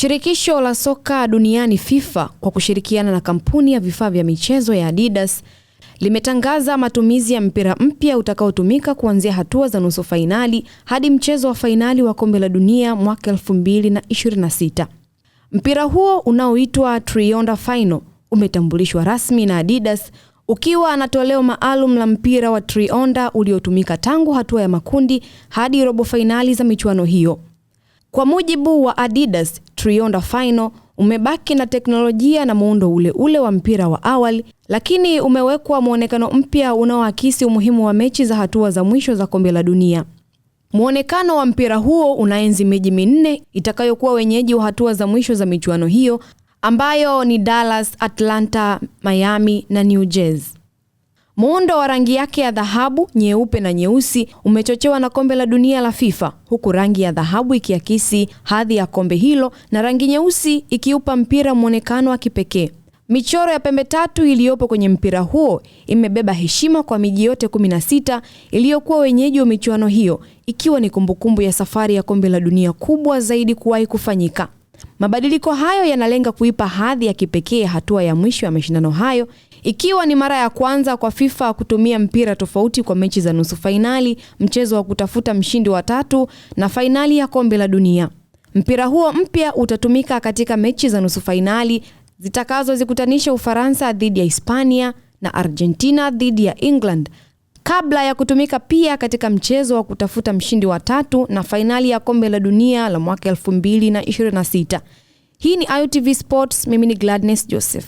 Shirikisho la soka duniani FIFA kwa kushirikiana na kampuni ya vifaa vya michezo ya Adidas limetangaza matumizi ya mpira mpya utakaotumika kuanzia hatua za nusu fainali hadi mchezo wa fainali wa kombe la dunia mwaka 2026. Mpira huo unaoitwa Tri-Onda Final umetambulishwa rasmi na Adidas ukiwa na toleo maalum la mpira wa Tri-Onda uliotumika tangu hatua ya makundi hadi robo fainali za michuano hiyo. Kwa mujibu wa Adidas, Tri-Onda Final umebaki na teknolojia na muundo ule ule wa mpira wa awali, lakini umewekwa muonekano mpya unaoakisi umuhimu wa mechi za hatua za mwisho za kombe la dunia. Muonekano wa mpira huo unaenzi miji minne itakayokuwa wenyeji wa hatua za mwisho za michuano hiyo, ambayo ni Dallas, Atlanta, Miami na New Jersey. Muundo wa rangi yake ya dhahabu, nyeupe na nyeusi umechochewa na kombe la dunia la FIFA, huku rangi ya dhahabu ikiakisi hadhi ya kombe hilo na rangi nyeusi ikiupa mpira muonekano wa kipekee. Michoro ya pembe tatu iliyopo kwenye mpira huo imebeba heshima kwa miji yote 16 iliyokuwa wenyeji wa michuano hiyo, ikiwa ni kumbukumbu ya safari ya kombe la dunia kubwa zaidi kuwahi kufanyika. Mabadiliko hayo yanalenga kuipa hadhi ya kipekee hatua ya mwisho ya mashindano hayo, ikiwa ni mara ya kwanza kwa FIFA kutumia mpira tofauti kwa mechi za nusu fainali, mchezo wa kutafuta mshindi wa tatu na fainali ya kombe la dunia. Mpira huo mpya utatumika katika mechi za nusu fainali zitakazozikutanisha Ufaransa dhidi ya Hispania na Argentina dhidi ya England, kabla ya kutumika pia katika mchezo wa kutafuta mshindi wa tatu na fainali ya kombe la dunia la mwaka 2026. Hii ni IOTV Sports, mimi ni Gladness Joseph.